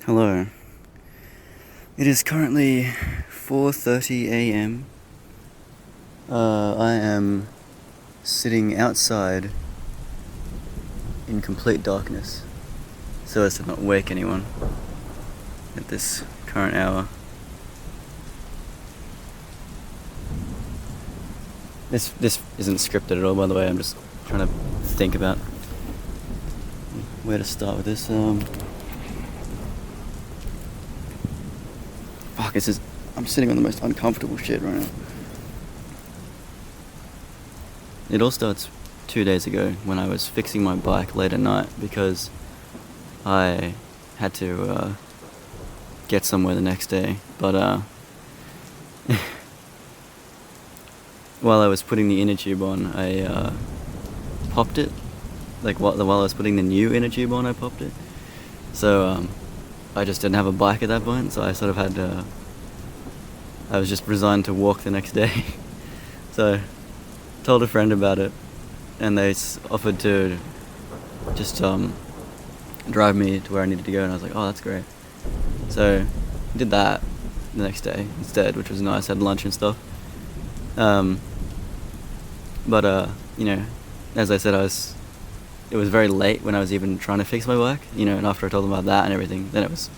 Hello. It is currently 4:30 a.m. I am sitting outside in complete darkness so as to not wake anyone at this current hour. This isn't scripted at all, by the way. I'm just trying to think about where to start with this. I'm sitting on the most uncomfortable shit right now. It all starts 2 days ago when I was fixing my bike late at night because I had to get somewhere the next day. But while I was putting the inner tube on, I popped it. Like while I was putting the new inner tube on, I popped it. So I just didn't have a bike at that point, so I sort of had to... I was just resigned to walk the next day. So told a friend about it, and they offered to just drive me to where I needed to go, and I was like, oh, that's great. So did that the next day instead, which was nice. Had lunch and stuff. But as I said, it was very late when I was even trying to fix my bike, and after I told them about that and everything, then it was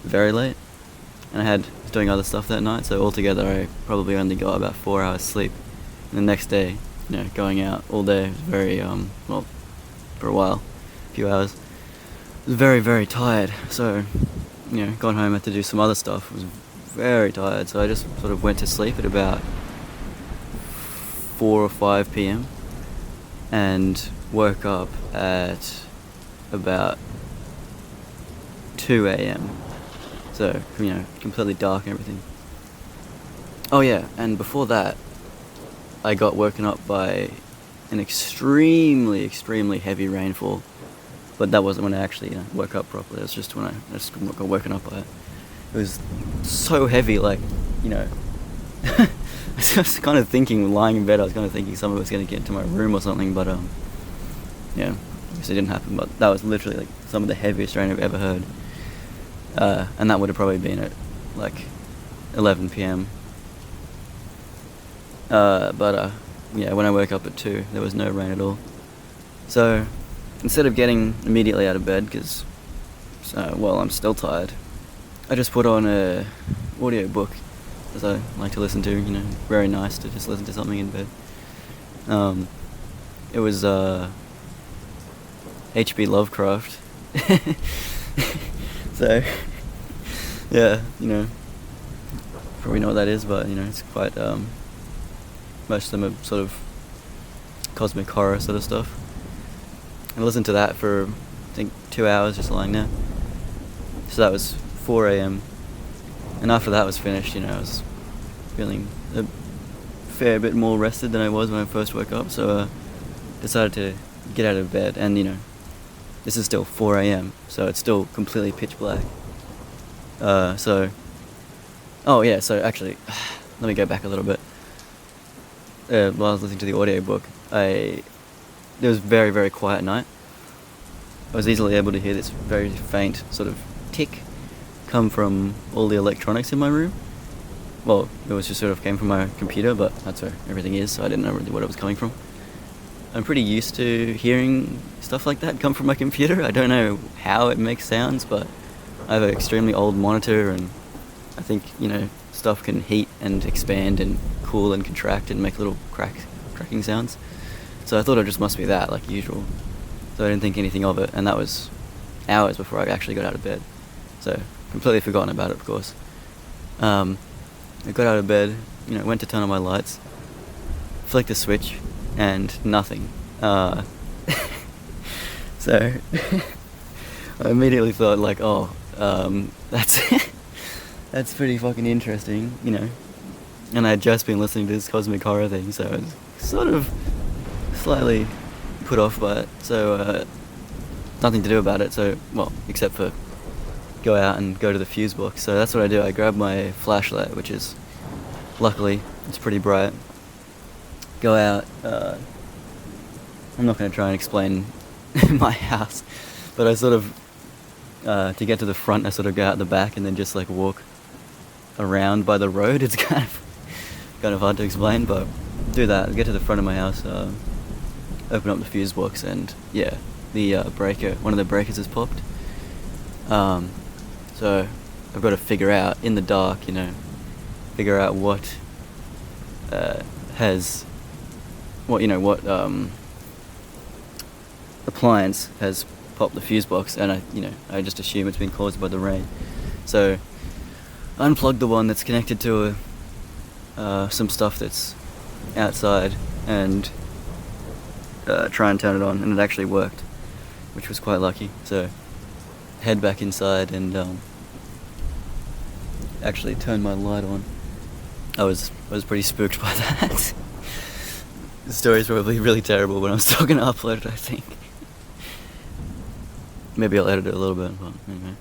very late. And I was doing other stuff that night, so altogether I probably only got about 4 hours sleep. And the next day, going out all day was very, for a while, a few hours, I was very, very tired. So, got home, had to do some other stuff, was very tired, so I just sort of went to sleep at about 4 or 5 p.m. and woke up at about 2 a.m. So, completely dark and everything. Oh yeah, and before that, I got woken up by an extremely, extremely heavy rainfall. But that wasn't when I actually woke up properly. It was just when I just got woken up by it. It was so heavy, I was kind of thinking, lying in bed, I was kind of thinking someone was going to get into my room or something, but yeah, obviously it didn't happen. But that was literally some of the heaviest rain I've ever heard. And that would have probably been at 11 p.m. When I woke up at 2, there was no rain at all. So instead of getting immediately out of bed, because I'm still tired, I just put on a audio book, as I like to listen to. Very nice to just listen to something in bed. It was H.P. Lovecraft. So, yeah, probably know what that is, but, it's quite, most of them are sort of cosmic horror sort of stuff. I listened to that for, I think, 2 hours just lying there. So that was 4 a.m. And after that was finished, I was feeling a fair bit more rested than I was when I first woke up, so decided to get out of bed, and, this is still 4 a.m., so it's still completely pitch black. So actually, let me go back a little bit. While I was listening to the audiobook, it was very, very quiet night. I was easily able to hear this very faint sort of tick come from all the electronics in my room. Well, it was just sort of came from my computer, but that's where everything is, so I didn't know really what it was coming from. I'm pretty used to hearing stuff like that come from my computer. I don't know how it makes sounds, but I have an extremely old monitor, and I think, stuff can heat and expand and cool and contract and make little cracking sounds. So I thought it just must be that, like usual. So I didn't think anything of it, and that was hours before I actually got out of bed. So completely forgotten about it, of course. I got out of bed, went to turn on my lights, flicked the switch, and nothing. So I immediately thought that's pretty fucking interesting, And I had just been listening to this cosmic horror thing, so I was sort of slightly put off by it. So nothing to do about it. So except for go out and go to the fuse box. So that's what I do. I grab my flashlight, which is luckily it's pretty bright. Go out. I'm not going to try and explain my house, but I sort of to get to the front, I sort of go out the back and then just like walk around by the road. It's kind of hard to explain, but do that. Get to the front of my house, open up the fuse box, and yeah, the one of the breakers has popped. So I've got to figure out in the dark, figure out what appliance has popped the fuse box, and I just assume it's been caused by the rain. So unplug the one that's connected to some stuff that's outside and try and turn it on, and it actually worked, which was quite lucky. So head back inside and actually turn my light on. I was pretty spooked by that. The story's probably really terrible, but I'm still gonna upload it, I think. Maybe I'll edit it a little bit, but anyway.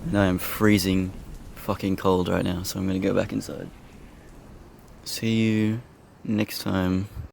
And I am freezing fucking cold right now, so I'm gonna go back inside. See you next time.